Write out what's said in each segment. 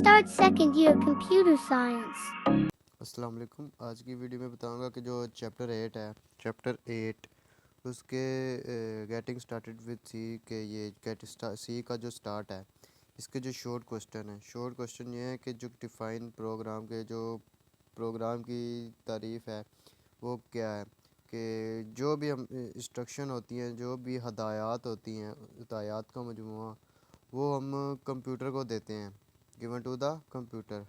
start second year computer science. السلام علیکم. آج کی ویڈیو میں بتاؤں گا کہ جو چیپٹر 8 ہے، چیپٹر 8 اس کے گیٹنگ سٹارٹڈ وتھ سی کہ یہ سی کا جو سٹارٹ ہے اس کے جو شارٹ کوسچن ہے. شارٹ کوسچن یہ ہے کہ جو ڈیفائن پروگرام کے جو پروگرام کی تعریف ہے وہ کیا ہے، کہ جو بھی ہم انسٹرکشن ہوتی ہیں، جو بھی ہدایات ہوتی ہیں، ہدایات کا مجموعہ وہ ہم کمپیوٹر کو دیتے ہیں، گیون ٹو دا کمپیوٹر.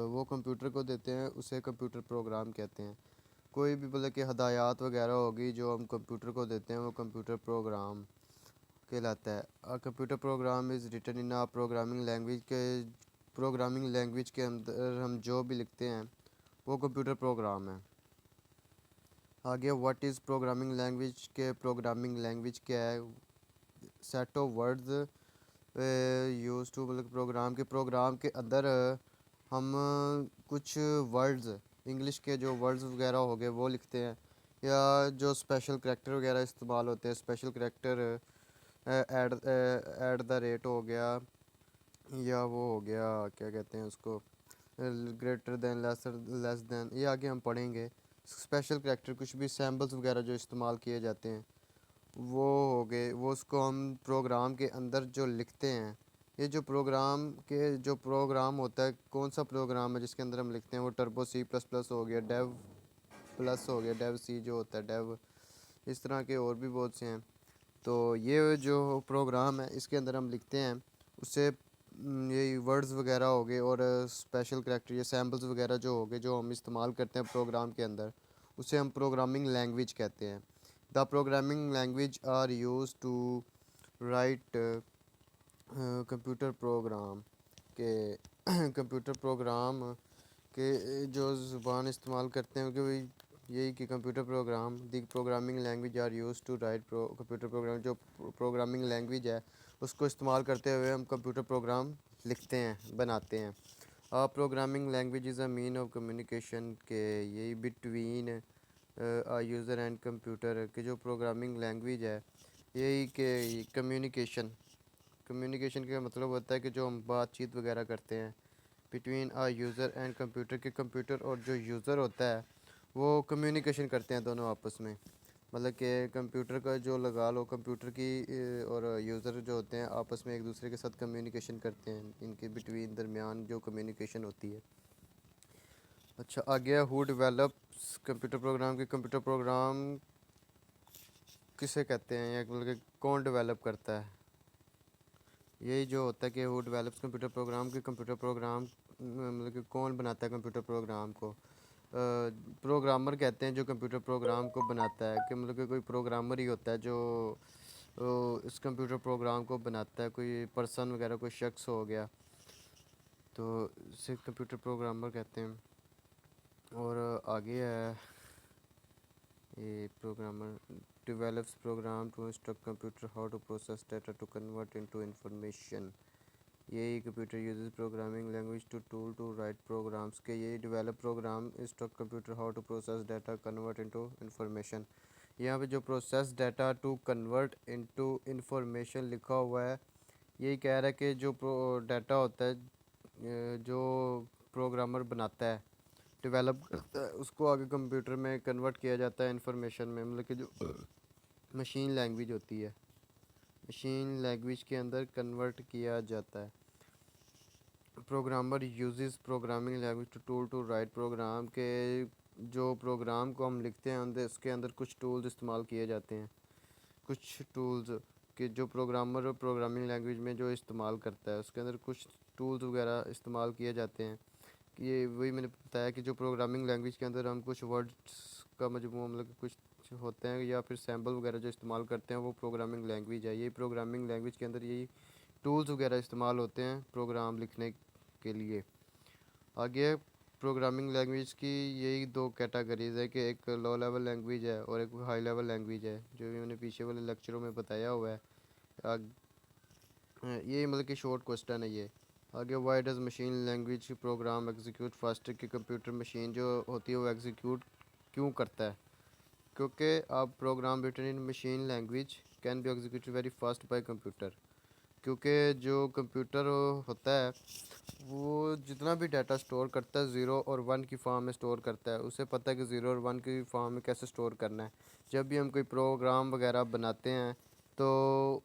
وہ کمپیوٹر کو دیتے ہیں، اسے کمپیوٹر پروگرام کہتے ہیں. کوئی بھی مطلب کہ ہدایات وغیرہ ہوگی جو ہم کمپیوٹر کو دیتے ہیں وہ کمپیوٹر پروگرام کہلاتا ہے. Computer program is written in programming language کے اندر ہم جو بھی لکھتے ہیں وہ کمپیوٹر پروگرام ہے. آگے واٹ از پروگرامنگ لینگویج، کے پروگرامنگ لینگویج کیا ہے؟ Set of words use to, مطلب پروگرام کے اندر ہم کچھ ورڈز انگلش کے جو ورڈز وغیرہ ہو گئے وہ لکھتے ہیں، یا جو اسپیشل کریکٹر وغیرہ استعمال ہوتے ہیں. Special character at the rate ہو گیا، یا وہ ہو گیا کیا کہتے ہیں اس کو، گریٹر دین، لیس دین، یہ آگے ہم پڑھیں گے. اسپیشل کریکٹر کچھ بھی سیمبلز وغیرہ جو استعمال کیے جاتے ہیں وہ ہو گئے، وہ اس کو ہم پروگرام کے اندر جو لکھتے ہیں. یہ جو پروگرام ہوتا ہے، کون سا پروگرام ہے جس کے اندر ہم لکھتے ہیں وہ ٹربو سی پلس پلس ہو گیا، ڈیو پلس ہو گیا، ڈیو سی جو ہوتا ہے، ڈیو، اس طرح کے اور بھی بہت سے ہیں. تو یہ جو پروگرام ہے اس کے اندر ہم لکھتے ہیں، اس سے یہ ورڈز وغیرہ ہو گئے اور اسپیشل کریکٹر یا سیمبلز وغیرہ جو ہو گئے جو ہم استعمال کرتے ہیں پروگرام کے اندر، اسے ہم پروگرامنگ لینگویج کہتے ہیں. The programming language are use to write computer program, کہ کمپیوٹر پروگرام کے جو زبان استعمال کرتے ہیں کہ یہی کہ computer program, the programming language are use to write computer program, جو پروگرامنگ لینگویج ہے اس کو استعمال کرتے ہوئے ہم کمپیوٹر پروگرام لکھتے ہیں، بناتے ہیں. Programming language is a mean of communication, کہ یہی بٹوین یوزر اینڈ کمپیوٹر، کہ جو پروگرامنگ لینگویج ہے یہی کہ کمیونیکیشن کا مطلب ہوتا ہے کہ جو ہم بات چیت وغیرہ کرتے ہیں بٹوین یوزر اینڈ کمپیوٹر، کے کمپیوٹر اور جو یوزر ہوتا ہے وہ کمیونیکیشن کرتے ہیں دونوں آپس میں. مطلب کہ کمپیوٹر کا جو لگا لو، کمپیوٹر کی اور یوزر جو ہوتے ہیں آپس میں ایک دوسرے کے ساتھ کمیونیکیشن کرتے ہیں، ان کے بٹوین درمیان جو کمیونیکیشن ہوتی ہے. اچھا آگے ہو ڈیولپس کمپیوٹر پروگرام، کے کمپیوٹر پروگرام کسے کہتے ہیں، یا مطلب کہ کون ڈیولپ کرتا ہے؟ یہی جو ہوتا ہے کہ ہو ڈیولپس کمپیوٹر پروگرام، کے کمپیوٹر پروگرام مطلب کہ کون بناتا ہے کمپیوٹر پروگرام کو؟ پروگرامر کہتے ہیں جو کمپیوٹر پروگرام کو بناتا ہے، کہ مطلب کہ کوئی پروگرامر ہی ہوتا ہے جو اس کمپیوٹر پروگرام کو بناتا ہے، کوئی پرسن وغیرہ، کوئی شخص ہو گیا تو اسے کمپیوٹر پروگرامر کہتے ہیں. اور آگے ہے یہ programmer develops program to instruct computer how to process data to convert into information. یہی computer uses programming language to tool to write programs، کہ یہی develop program instruct computer how to process data convert into information. یہاں پہ جو process data to convert into information لکھا ہوا ہے، یہی کہہ رہا ہے کہ جو ڈیٹا ہوتا ہے جو پروگرامر بناتا ہے، ڈیولپ کرتا ہے، اس کو آگے کمپیوٹر میں کنورٹ کیا جاتا ہے انفارمیشن میں. مطلب کہ جو مشین لینگویج ہوتی ہے، مشین لینگویج کے اندر کنورٹ کیا جاتا ہے. Programmer uses programming language to tool to write program, کے جو پروگرام کو ہم لکھتے ہیں اس کے اندر کچھ ٹولز استعمال کیے جاتے ہیں، کچھ ٹولز کہ جو پروگرامر پروگرامنگ لینگویج میں جو استعمال کرتا ہے اس کے اندر کچھ ٹولز وغیرہ استعمال کیے جاتے ہیں. کہ یہ وہی میں نے بتایا کہ جو پروگرامنگ لینگویج کے اندر ہم کچھ ورڈز کا مجموعہ، مطلب کہ کچھ ہوتے ہیں یا پھر سیمبل وغیرہ جو استعمال کرتے ہیں وہ پروگرامنگ لینگویج ہے. یہی پروگرامنگ لینگویج کے اندر یہی ٹولز وغیرہ استعمال ہوتے ہیں پروگرام لکھنے کے لیے. آگے پروگرامنگ لینگویج کی یہی دو کیٹاگریز ہے، کہ ایک لو لیول لینگویج ہے اور ایک ہائی لیول لینگویج ہے، جو بھی میں نے پیچھے والے لیکچروں میں بتایا ہوا ہے. یہ مطلب کہ شارٹ کوسچن ہے یہ. آگے why does machine language program execute faster, کی کمپیوٹر مشین جو ہوتی ہے وہ ایگزیکیوٹ کیوں کرتا ہے؟ کیونکہ اب program written in machine language can be executed very fast by computer, کیونکہ جو کمپیوٹر ہوتا ہے جتنا بھی ڈیٹا سٹور کرتا ہے 0 اور 1 کی فارم میں سٹور کرتا ہے. اسے پتہ ہے کہ 0 اور 1 کی فارم میں کیسے سٹور کرنا ہے. جب بھی ہم کوئی پروگرام وغیرہ بناتے ہیں تو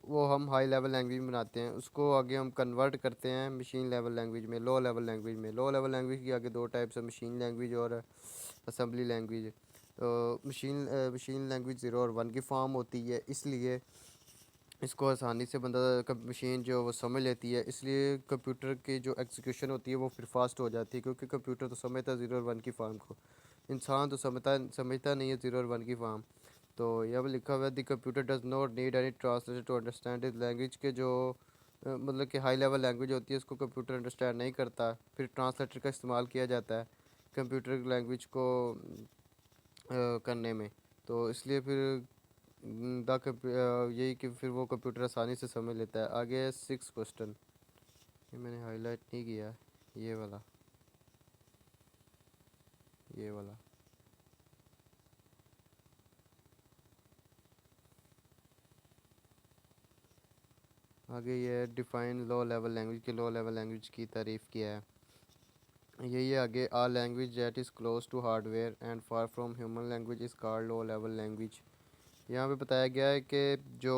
وہ ہم ہائی لیول لینگویج میں بناتے ہیں, اس کو آگے ہم کنورٹ کرتے ہیں مشین لیول لینگویج میں, لو لیول لینگویج میں. لو لیول لینگویج کی آگے دو ٹائپس ہیں, مشین لینگویج اور اسمبلی لینگویج. مشین لینگویج 0 اور 1 کی فارم ہوتی ہے, اس لیے اس کو آسانی سے بندہ مشین جو وہ سمجھ لیتی ہے, اس لیے کمپیوٹر کی جو ایگزیکیوشن ہوتی ہے وہ پھر فاسٹ ہو جاتی ہے, کیونکہ کمپیوٹر تو سمجھتا ہے 0 اور 1 کی فارم کو, انسان تو سمجھتا نہیں ہے 0 اور 1 کی فارم. تو یہ بھی لکھا ہوا ہے the computer does not need any translator to understand اس لینگویج کے جو مطلب کہ ہائی لیول لینگویج ہوتی ہے اس کو کمپیوٹر انڈرسٹینڈ نہیں کرتا, پھر ٹرانسلیٹر کا استعمال کیا جاتا ہے کمپیوٹر لینگویج کو کرنے میں. تو اس لیے پھر یہی کہ پھر وہ کمپیوٹر آسانی سے سمجھ لیتا ہے. آگے 6 کوسٹن, یہ میں نے ہائی لائٹ نہیں کیا, یہ والا آگے یہ ڈیفائن لو لیول لینگویج کے لو لیول لینگویج کی تعریف کیا ہے. یہی ہے آگے a language that is close to hardware and for from human language is called low level language. یہاں پہ بتایا گیا ہے کہ جو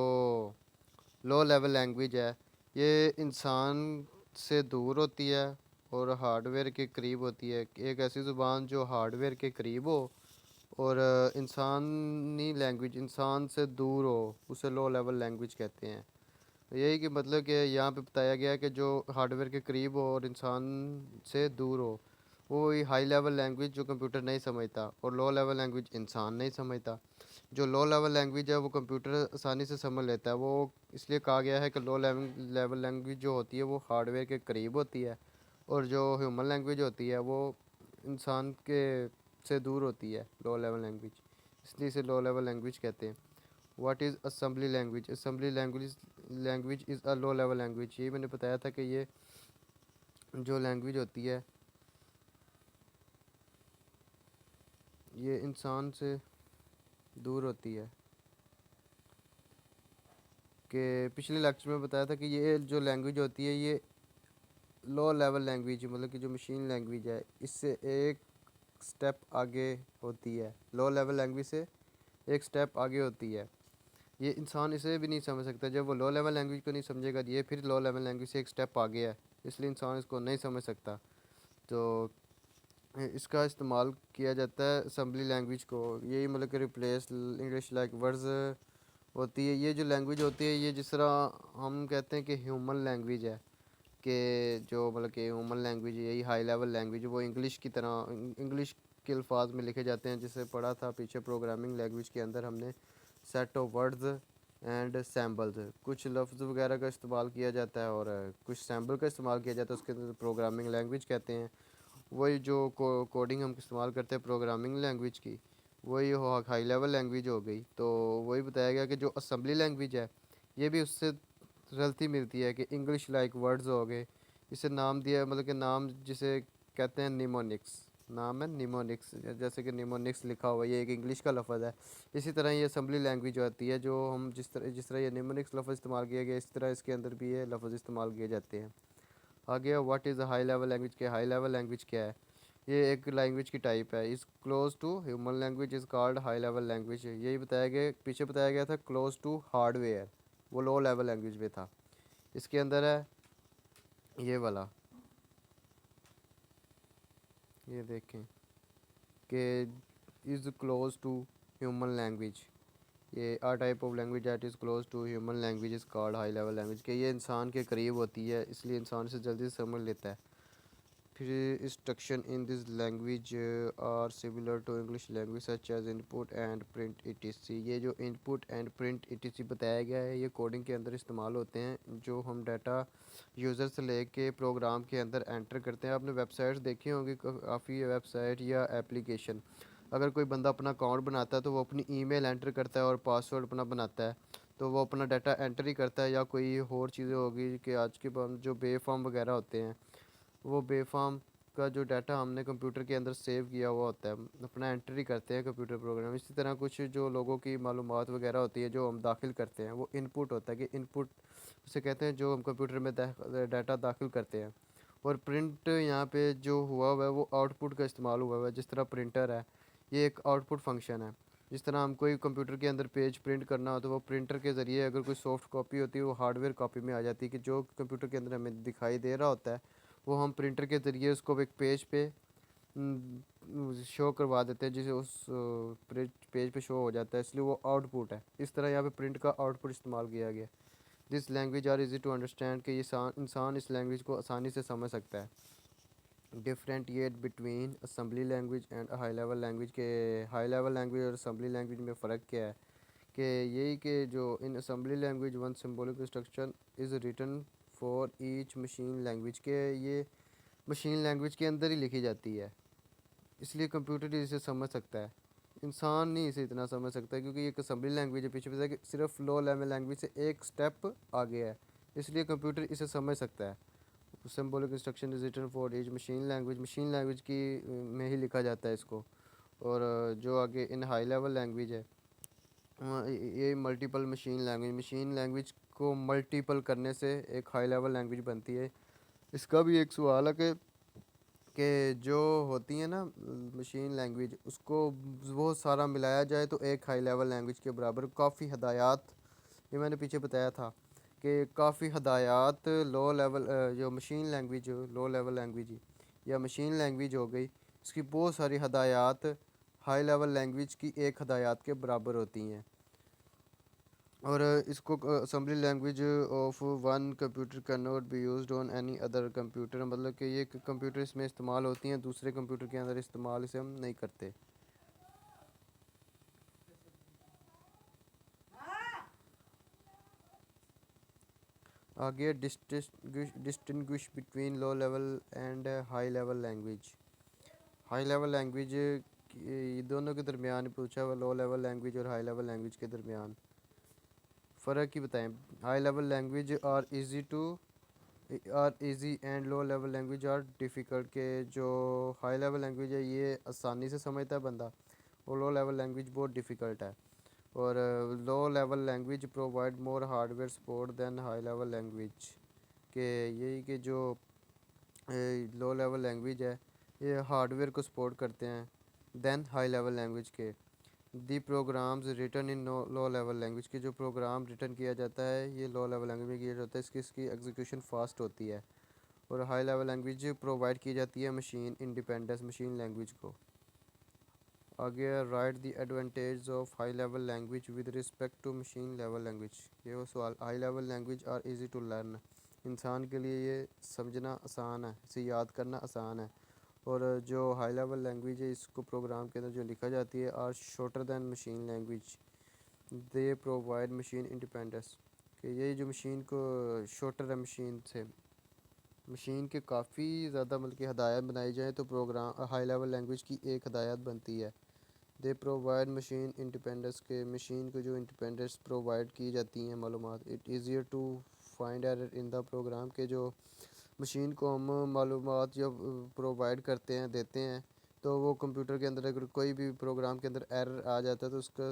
لو لیول لینگویج ہے یہ انسان سے دور ہوتی ہے اور ہارڈ ویئر کے قریب ہوتی ہے. ایک ایسی زبان جو ہارڈ ویئر کے قریب ہو اور انسانی لینگویج انسان سے دور ہو, اسے لو لیول لینگویج کہتے ہیں. یہی کہ مطلب کہ یہاں پہ بتایا گیا ہے کہ جو ہارڈ ویئر کے قریب ہو اور انسان سے دور ہو, وہ ہائی لیول لینگویج جو کمپیوٹر نہیں سمجھتا, اور لو لیول لینگویج انسان نہیں سمجھتا. جو لو لیول لینگویج ہے وہ کمپیوٹر آسانی سے سمجھ لیتا ہے. وہ اس لیے کہا گیا ہے کہ لو لیول لینگویج جو ہوتی ہے وہ ہارڈ ویئر کے قریب ہوتی ہے, اور جو ہیومن لینگویج ہوتی ہے وہ انسان کے سے دور ہوتی ہے, لو لیول لینگویج, اس لیے اسے لو لیول لینگویج کہتے ہیں. What is assembly language? Assembly language is a love level language. یہی میں نے بتایا تھا کہ یہ جو لینگویج ہوتی ہے یہ انسان سے دور ہوتی ہے. کہ پچھلے لیکچر میں بتایا تھا کہ یہ جو لینگویج ہوتی ہے یہ لو لیول لینگویج مطلب کہ جو مشین لینگویج ہے اس سے ایک سٹیپ آگے ہوتی ہے, لو لیول لینگویج سے ایک سٹیپ آگے ہوتی ہے. یہ انسان اسے بھی نہیں سمجھ سکتا. جب وہ لو لیول لینگویج کو نہیں سمجھے گا, یہ پھر لو لیول لینگویج سے ایک سٹیپ آگے ہے, اس لیے انسان اس کو نہیں سمجھ سکتا. تو اس کا استعمال کیا جاتا ہے اسمبلی لینگویج کو, یہی مطلب کہ ریپلیس انگلش لائک ورڈز ہوتی ہے. یہ جو لینگویج ہوتی ہے یہ جس طرح ہم کہتے ہیں کہ ہیومن لینگویج ہے, کہ جو مطلب کہ ہیومن لینگویج یہی ہائی لیول لینگویج وہ انگلش کی طرح انگلش کے الفاظ میں لکھے جاتے ہیں, جسے پڑھا تھا پیچھے پروگرامنگ لینگویج کے اندر ہم نے سیٹ آف ورڈز اینڈ سیمبلز. کچھ لفظ وغیرہ کا استعمال کیا جاتا ہے اور کچھ سیمبل کا استعمال کیا جاتا ہے, اس کے اندر پروگرامنگ لینگویج کہتے ہیں. وہی جو کوڈنگ ہم استعمال کرتے ہیں پروگرامنگ لینگویج کی, وہی ہائی لیول لینگویج ہو گئی. تو وہی بتایا گیا کہ جو اسمبلی لینگویج ہے یہ بھی اس سے غلطی ملتی ہے کہ انگلش لائک ورڈز ہو گئے, اسے نام دیا مطلب کہ نام جسے کہتے ہیں نیمونکس, نام ہے نیمونکس, جیسے کہ نیمونکس لکھا ہوا ہے, یہ ایک انگلش کا لفظ ہے. اسی طرح یہ اسمبلی لینگویج ہوتی ہے جو ہم جس طرح یہ نیمونکس لفظ استعمال کیا گیا اس طرح اس کے اندر بھی یہ لفظ استعمال کیے جاتے ہیں. آگے what is a high level language کے ہائی لیول لینگویج کیا ہے؟ یہ ایک لینگویج کی ٹائپ ہے. Is close to human language is called high level language. یہی بتایا گیا پیچھے بتایا گیا تھا کلوز ٹو ہارڈ ویئر, وہ لو لیول لینگویج میں تھا. اس کے اندر ہے یہ والا, یہ دیکھیں کہ is close to human language. یہ a type of language that is close to human language is called high level language, کہ یہ انسان کے قریب ہوتی ہے اس لیے انسان سے جلدی سے سمجھ لیتا ہے. پھر instruction in this language are similar to English language such as input and print E T C. یہ جو input and print E T C بتایا گیا ہے یہ کوڈنگ کے اندر استعمال ہوتے ہیں, جو ہم ڈیٹا یوزر سے لے کے پروگرام کے اندر انٹر کرتے ہیں. آپ نے ویب سائٹس دیکھی ہوں گی, کافی ویب سائٹ یا ایپلیکیشن, اگر کوئی بندہ اپنا اکاؤنٹ بناتا ہے تو وہ اپنی ای میل انٹر کرتا ہے اور پاسورڈ اپنا بناتا ہے, تو وہ اپنا ڈیٹا انٹر ہی کرتا ہے. یا کوئی اور چیزیں ہوگی کہ آج کے جو بے فارم وغیرہ ہوتے ہیں, وہ بے فارم کا جو ڈیٹا ہم نے کمپیوٹر کے اندر سیو کیا ہوا ہوتا ہے, اپنا انٹری کرتے ہیں کمپیوٹر پروگرام. اسی طرح کچھ جو لوگوں کی معلومات وغیرہ ہوتی ہے جو ہم داخل کرتے ہیں وہ ان پٹ ہوتا ہے, کہ ان پٹ اسے کہتے ہیں جو ہم کمپیوٹر میں ڈیٹا داخل کرتے ہیں اور پرنٹ یہاں پہ جو ہوا ہوا ہے وہ آؤٹ پٹ کا استعمال ہوا ہوا ہے، جس طرح پرنٹر ہے یہ ایک آؤٹ پٹ فنکشن ہے۔ جس طرح ہم کوئی کمپیوٹر کے اندر پیج پرنٹ کرنا ہو تو وہ پرنٹر کے ذریعے اگر کوئی سافٹ کاپی ہوتی ہے وہ ہارڈ ویئر کاپی میں آ جاتی ہے، کہ جو کمپیوٹر کے اندر ہمیں دکھائی دے رہا ہوتا ہے وہ ہم پرنٹر کے ذریعے اس کو ایک پیج پہ شو کروا دیتے ہیں، جسے اس پیج پہ شو ہو جاتا ہے، اس لیے وہ آؤٹ پٹ ہے۔ اس طرح یہاں پہ پرنٹ کا آؤٹ پٹ استعمال کیا گیا۔ This language are easy to understand, کہ یہ انسان اس لینگویج کو آسانی سے سمجھ سکتا ہے۔ Differentiate between assembly language and high level language, کے ہائی لیول لینگویج اور اسمبلی لینگویج میں فرق کیا ہے؟ کہ یہی کہ جو in assembly language one symbolic instruction is written for each machine language, کہ یہ مشین لینگویج کے اندر ہی لکھی جاتی ہے، اس لیے کمپیوٹر ہی اسے سمجھ سکتا ہے، انسان نہیں اسے اتنا سمجھ سکتا ہے، کیونکہ یہ ایک اسمبلی لینگویج ہے، پیچھے پتا ہے کہ صرف لو لیول لینگویج سے ایک سٹیپ آگے ہے، اس لیے کمپیوٹر اسے سمجھ سکتا ہے۔ Symbolic instruction is written for each machine language, machine language کی میں ہی لکھا جاتا ہے اس کو۔ اور جو آگے ان ہائی لیول لینگویج ہے یہ multiple machine language, machine language کو ملٹیپل کرنے سے ایک ہائی لیول لینگویج بنتی ہے۔ اس کا بھی ایک سوال ہے کہ جو ہوتی ہیں نا مشین لینگویج، اس کو بہت سارا ملایا جائے تو ایک ہائی لیول لینگویج کے برابر کافی ہدایات، یہ میں نے پیچھے بتایا تھا کہ کافی ہدایات لو لیول جو مشین لینگویج لو لیول لینگویج یا مشین لینگویج ہو گئی، اس کی بہت ساری ہدایات ہائی لیول لینگویج کی ایک ہدایات کے برابر ہوتی ہیں۔ اور اس کو assembly language of one computer can not be used on any other computer, مطلب کہ یہ کمپیوٹر اس میں استعمال ہوتی ہیں، دوسرے کمپیوٹر کے اندر استعمال اسے ہم نہیں کرتے۔ آگے distinguish between low level and high level language. High level language یہ دونوں کے درمیان پوچھا ہوا، لو لیول لینگویج اور ہائی لیول لینگویج کے درمیان فرق ہی بتائیں۔ High level language are easy and low level language are difficult, کہ جو ہائی لیول لینگویج ہے یہ آسانی سے سمجھتا ہے بندہ، اور لو لیول لینگویج بہت ڈیفیکلٹ ہے۔ اور low level language provide more hardware support than high level language, کہ یہی کہ جو لو لیول لینگویج ہے یہ ہارڈ ویئر کو سپورٹ کرتے ہیں دین ہائی لیول لینگویج کے۔ The programs written in low level language, کے جو پروگرام ریٹن کیا جاتا ہے یہ لو لیول لینگویج میں کیا جاتا ہے، اس کی ایگزیکیوشن فاسٹ ہوتی ہے۔ اور ہائی لیول لینگویج پرووائڈ کی جاتی ہے مشین انڈیپینڈنس مشین لینگویج کو۔ آگے write the advantage of high level language with respect to machine level language, یہ وہ سوال۔ High level language are easy to learn, انسان کے لیے یہ سمجھنا آسان ہے، اسے یاد کرنا آسان ہے۔ اور جو ہائی لیول لینگویج ہے اس کو پروگرام کے اندر جو لکھا جاتی ہے are shorter than machine language, they provide machine independence, کہ یہ جو مشین کو شارٹر ہے مشین سے، مشین کے کافی زیادہ مطلب کہ ہدایات بنائی جائیں تو پروگرام ہائی لیول لینگویج کی ایک ہدایت بنتی ہے۔ دے پرووائڈ مشین انڈیپینڈنس، کے مشین کو جو انڈیپینڈنس پرووائڈ کی جاتی ہیں معلومات، it easier to find error in the program, کے جو مشین کو ہم معلومات جب پرووائڈ کرتے ہیں دیتے ہیں تو وہ کمپیوٹر کے اندر اگر کوئی بھی پروگرام کے اندر ایرر آ جاتا ہے تو اس کا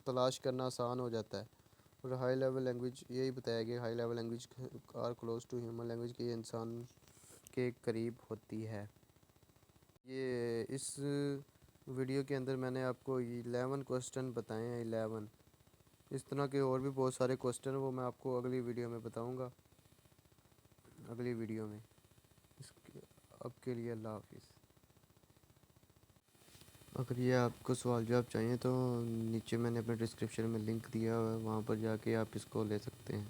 تلاش کرنا آسان ہو جاتا ہے۔ اور ہائی لیول لینگویج یہی بتایا گیا، high level language are close to human language, کے انسان کے قریب ہوتی ہے۔ یہ اس ویڈیو کے اندر میں نے آپ کو 11 کوسچن بتائے ہیں، 11 اس طرح کے اور بھی بہت سارے کوسچن وہ میں آپ کو اگلی ویڈیو میں بتاؤں گا، اگلی ویڈیو میں۔ اب کے لیے اللہ حافظ۔ اگر یہ آپ کو سوال جواب چاہیے تو نیچے میں نے اپنے ڈسکرپشن میں لنک دیا ہوا ہے، وہاں پر جا کے آپ اس کو لے سکتے ہیں۔